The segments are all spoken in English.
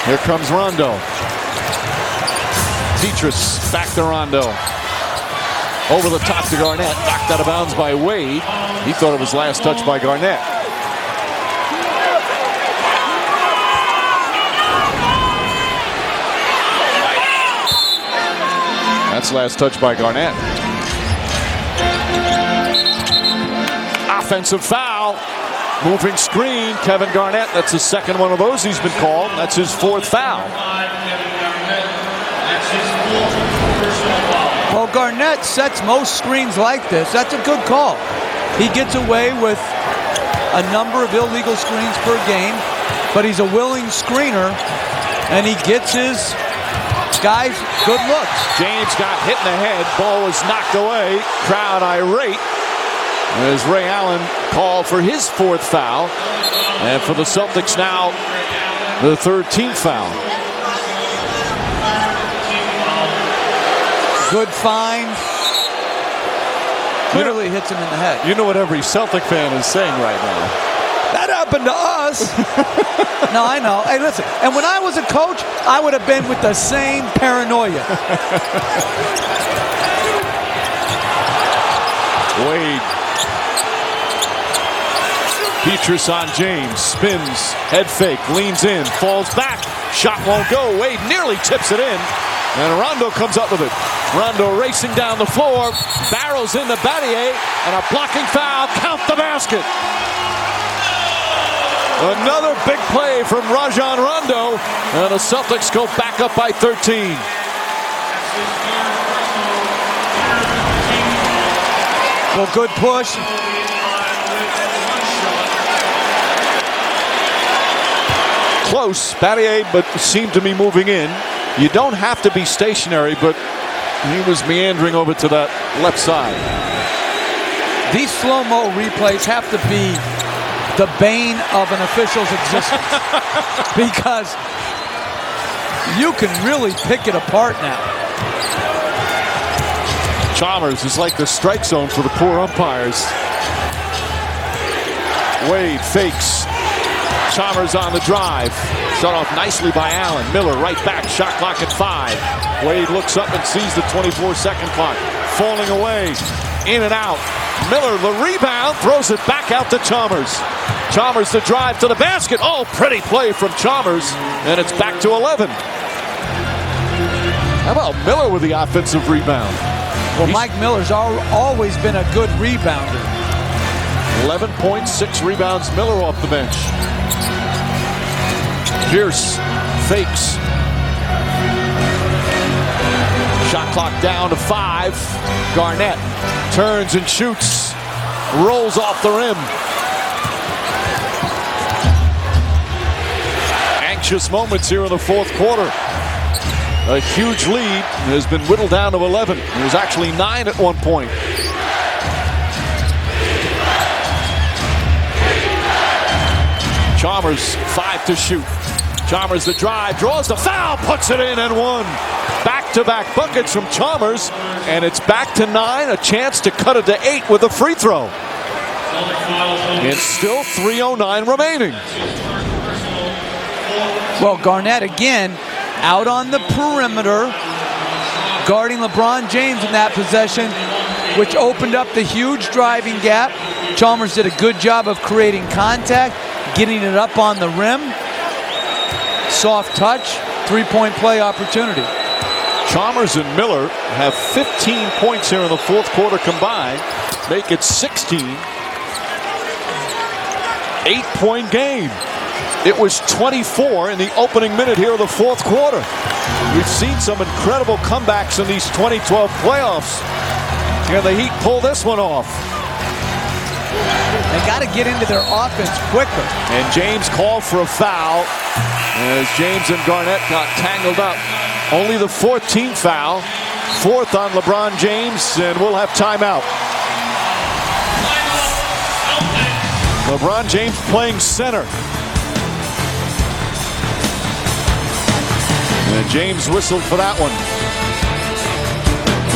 Here comes Rondo. Petrus back to Rondo. Over the top to Garnett. Knocked out of bounds by Wade. He thought it was last touch by Garnett. That's last touch by Garnett. Offensive foul. Moving screen. Kevin Garnett. That's the second one of those he's been called. That's his fourth foul. Well, Garnett sets most screens like this. That's a good call. He gets away with a number of illegal screens per game, but he's a willing screener, and he gets his guys good looks. James got hit in the head. Ball was knocked away. Crowd irate as Ray Allen called for his fourth foul. And for the Celtics now, the 13th foul. Good find. Clearly hits him in the head. You know what every Celtic fan is saying right now. That happened to us. No, I know. Hey, listen. And when I was a coach, I would have been with the same paranoia. Wade. Petrus on James. Spins. Head fake. Leans in. Falls back. Shot won't go. Wade nearly tips it in. And Rondo comes up with it. Rondo racing down the floor. Barrels into Battier. And a blocking foul. Count the basket. Another big play from Rajon Rondo. And the Celtics go back up by 13. Well, good push. Close. Battier, but seemed to be moving in. You don't have to be stationary, but he was meandering over to that left side. These slow-mo replays have to be the bane of an official's existence because you can really pick it apart now. Chalmers is like the strike zone for the poor umpires. Wade fakes. Chalmers on the drive. Shut off nicely by Allen. Miller right back. Shot clock at 5. Wade looks up and sees the 24-second clock. Falling away. In and out. Miller the rebound. Throws it back out to Chalmers. Chalmers the drive to the basket. Oh, pretty play from Chalmers. And it's back to 11. How about Miller with the offensive rebound? Well, Mike Miller's always been a good rebounder. 11.6 rebounds. Miller off the bench. Pierce fakes. Shot clock down to 5. Garnett turns and shoots. Rolls off the rim. Anxious moments here in the fourth quarter. A huge lead has been whittled down to 11. It was actually 9 at one point. Chalmers 5 to shoot. Chalmers the drive, draws the foul, puts it in and 1. Back-to-back buckets from Chalmers, and it's back to 9, a chance to cut it to 8 with a free throw. It's still 3:09 remaining. Well, Garnett again out on the perimeter, guarding LeBron James in that possession, which opened up the huge driving gap. Chalmers did a good job of creating contact, getting it up on the rim. Soft touch, three-point play opportunity. Chalmers and Miller have 15 points here in the fourth quarter combined. Make it 16. 8-point game. It was 24 in the opening minute here of the fourth quarter. We've seen some incredible comebacks in these 2012 playoffs. Can the Heat pull this one off? They got to get into their offense quicker. And James called for a foul as James and Garnett got tangled up. Only the 14th foul. 4th on LeBron James, and we'll have timeout. LeBron James playing center. And James whistled for that one.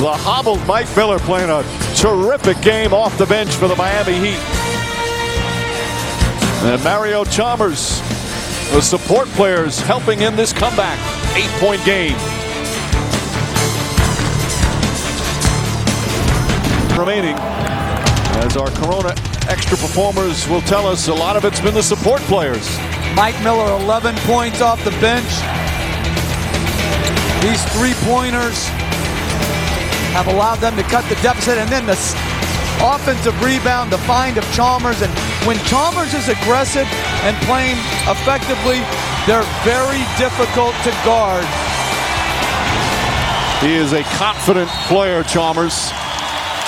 The hobbled Mike Miller playing a terrific game off the bench for the Miami Heat. And Mario Chalmers The support players helping in this comeback. 8-point game. Remaining, as our Corona extra performers will tell us, a lot of it's been the support players. Mike Miller, 11 points off the bench. These three-pointers have allowed them to cut the deficit, and then the offensive rebound, the find of Chalmers. And when Chalmers is aggressive and playing effectively, they're very difficult to guard. He is a confident player, Chalmers.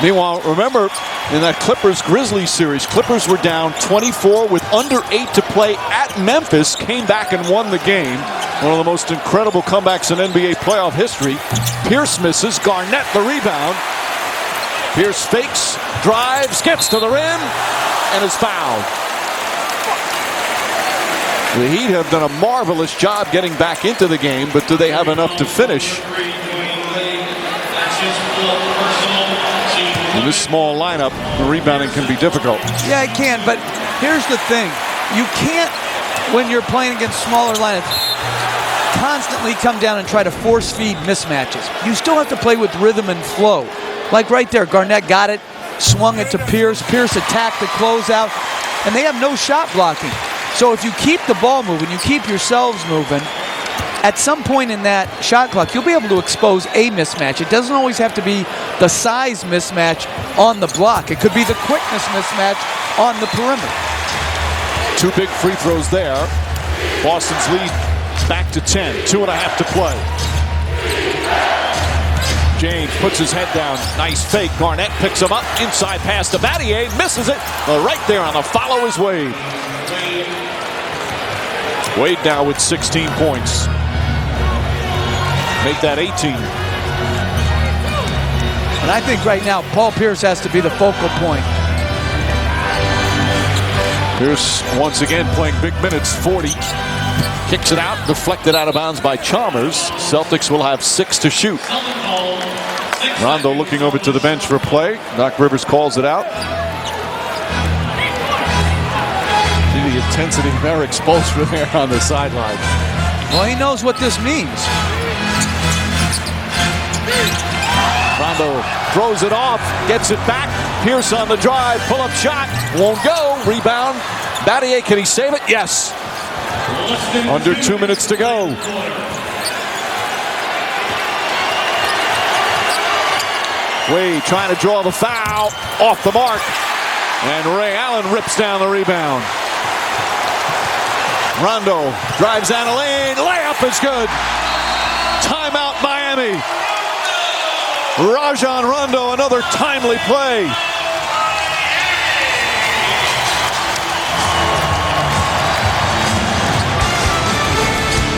Meanwhile, remember, in that Clippers-Grizzlies series, Clippers were down 24 with under 8 to play at Memphis, came back and won the game. One of the most incredible comebacks in NBA playoff history. Pierce misses, Garnett the rebound. Pierce fakes, drives, gets to the rim, and is fouled. The Heat have done a marvelous job getting back into the game, but do they have enough to finish? In this small lineup, the rebounding can be difficult. Yeah, it can, but here's the thing. You can't, when you're playing against smaller lineups, constantly come down and try to force-feed mismatches. You still have to play with rhythm and flow. Like right there, Garnett got it, swung it to Pierce. Pierce attacked the closeout, and they have no shot blocking. So if you keep the ball moving, you keep yourselves moving, at some point in that shot clock, you'll be able to expose a mismatch. It doesn't always have to be the size mismatch on the block. It could be the quickness mismatch on the perimeter. 2 big free throws there. Boston's lead back to 10. 2.5 to play. James puts his head down. Nice fake. Garnett picks him up. Inside pass to Battier. Misses it. Right there on the follow is Wade. Wade now with 16 points. Make that 18. And I think right now, Paul Pierce has to be the focal point. Pierce once again playing big minutes, 40. Kicks it out, deflected out of bounds by Chalmers. Celtics will have 6 to shoot. Rondo looking over to the bench for play. Doc Rivers calls it out. See the intensity of their exposure there on the sideline. Well, he knows what this means. Rondo throws it off, gets it back. Pierce on the drive, pull-up shot, won't go. Rebound. Battier, can he save it? Yes. Under 2 minutes to go. Wade trying to draw the foul, off the mark. And Ray Allen rips down the rebound. Rondo drives down a lane, layup is good. Timeout Miami. Rajon Rondo, another timely play.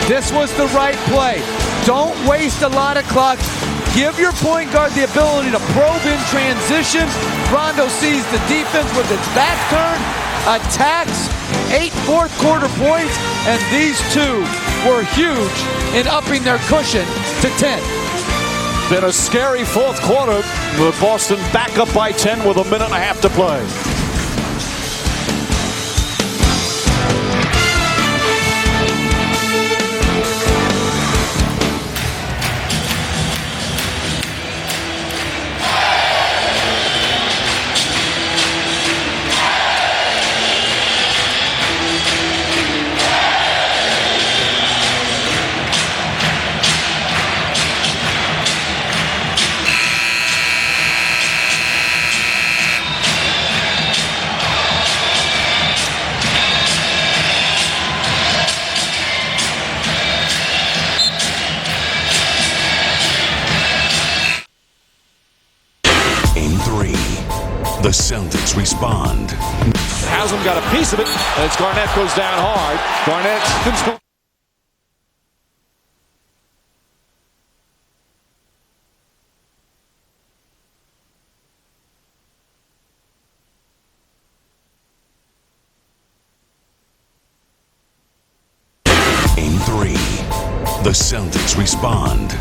This was the right play. Don't waste a lot of clock. Give your point guard the ability to probe in transition. Rondo sees the defense with its back turned, attacks, 8 fourth-quarter points, and these 2 were huge in upping their cushion to 10. Been a scary fourth quarter with Boston back up by 10 with 1.5 minutes to play. The Celtics respond. Haslam got a piece of it, and it's Garnett goes down hard. Garnett. Game 3. The Celtics respond.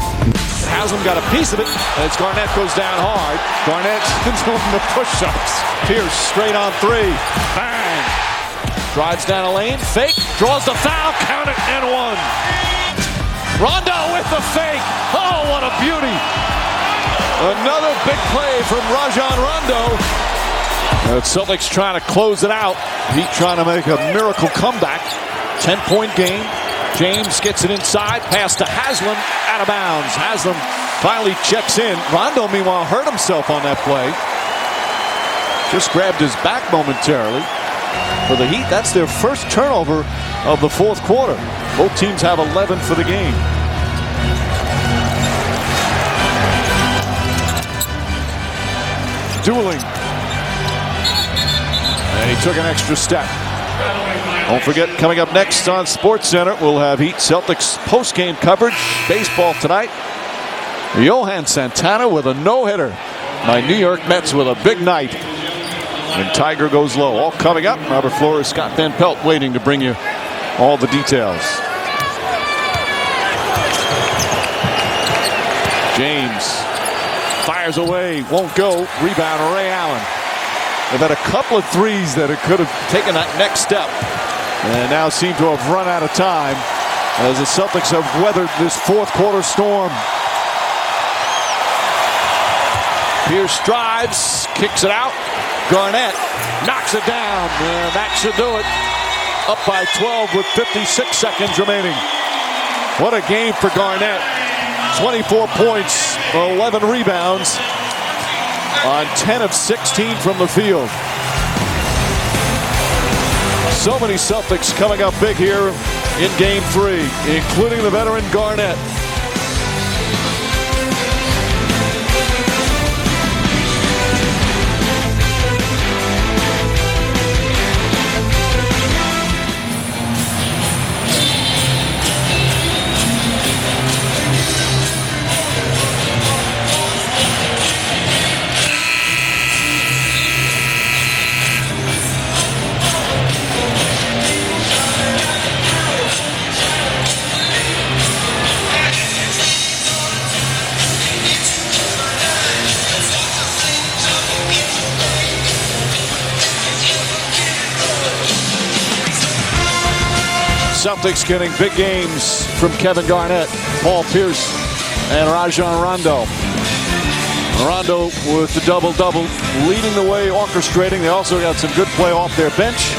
Haslam got a piece of it, and it's Garnett goes down hard. Garnett doing the push-ups. Pierce straight on 3. Bang! Drives down a lane, fake, draws the foul, count it, and one. Rondo with the fake. Oh, what a beauty. Another big play from Rajon Rondo. The Celtics trying to close it out. Heat trying to make a miracle comeback. 10-point game. James gets it inside. Pass to Haslam. Out of bounds. Haslam finally checks in. Rondo, meanwhile, hurt himself on that play. Just grabbed his back momentarily. For the Heat, that's their first turnover of the fourth quarter. Both teams have 11 for the game. Dueling. And he took an extra step. Don't forget, coming up next on SportsCenter, we'll have Heat Celtics post-game coverage. Baseball tonight. Johan Santana with a no-hitter. My New York Mets with a big night. And Tiger goes low. All coming up. Robert Flores, Scott Van Pelt waiting to bring you all the details. James fires away, won't go. Rebound, Ray Allen. They've had a couple of threes that could have taken that next step, and now seem to have run out of time as the Celtics have weathered this fourth quarter storm. Pierce drives, kicks it out. Garnett knocks it down, and that should do it. Up by 12 with 56 seconds remaining. What a game for Garnett. 24 points, 11 rebounds on 10 of 16 from the field. So many Celtics coming up big here in Game 3, including the veteran Garnett. Celtics getting big games from Kevin Garnett, Paul Pierce, and Rajon Rondo. Rondo with the double-double, leading the way, orchestrating. They also got some good play off their bench.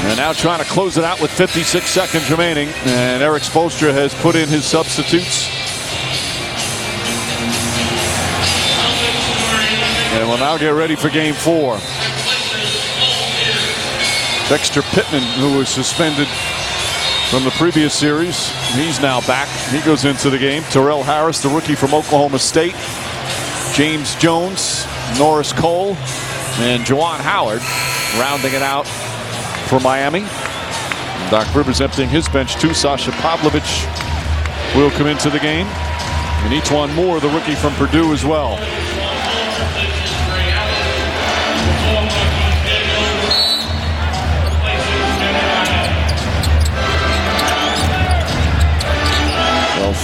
And now trying to close it out with 56 seconds remaining. And Eric Spoelstra has put in his substitutes. And we'll now get ready for Game 4. Dexter Pittman, who was suspended from the previous series, he's now back. He goes into the game. Terrell Harris, the rookie from Oklahoma State. James Jones, Norris Cole, and Juwan Howard rounding it out for Miami. And Doc Rivers emptying his bench too. Sasha Pavlovich will come into the game. And E'Twaun Moore, the rookie from Purdue as well.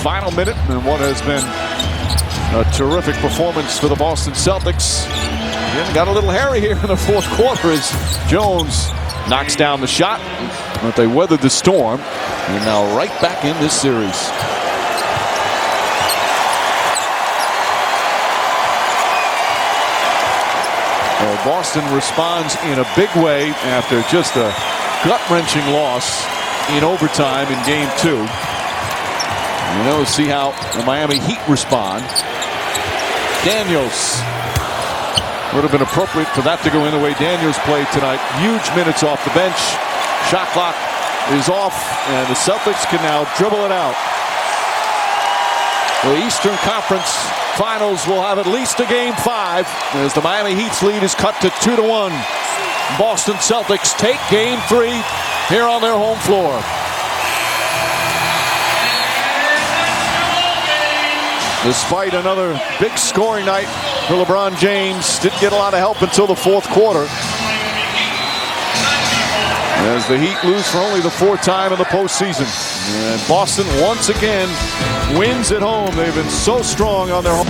Final minute in what has been a terrific performance for the Boston Celtics. Again, got a little hairy here in the fourth quarter as Jones knocks down the shot. But they weathered the storm and now right back in this series. Well, Boston responds in a big way after just a gut-wrenching loss in overtime in Game 2. You know, see how the Miami Heat respond. Daniels. Would have been appropriate for that to go in the way Daniels played tonight. Huge minutes off the bench. Shot clock is off, and the Celtics can now dribble it out. The Eastern Conference Finals will have at least a Game 5 as the Miami Heat's lead is cut to 2-1. Boston Celtics take Game 3 here on their home floor. Despite another big scoring night for LeBron James, didn't get a lot of help until the fourth quarter. As the Heat lose for only the fourth time in the postseason. And Boston once again wins at home. They've been so strong on their home.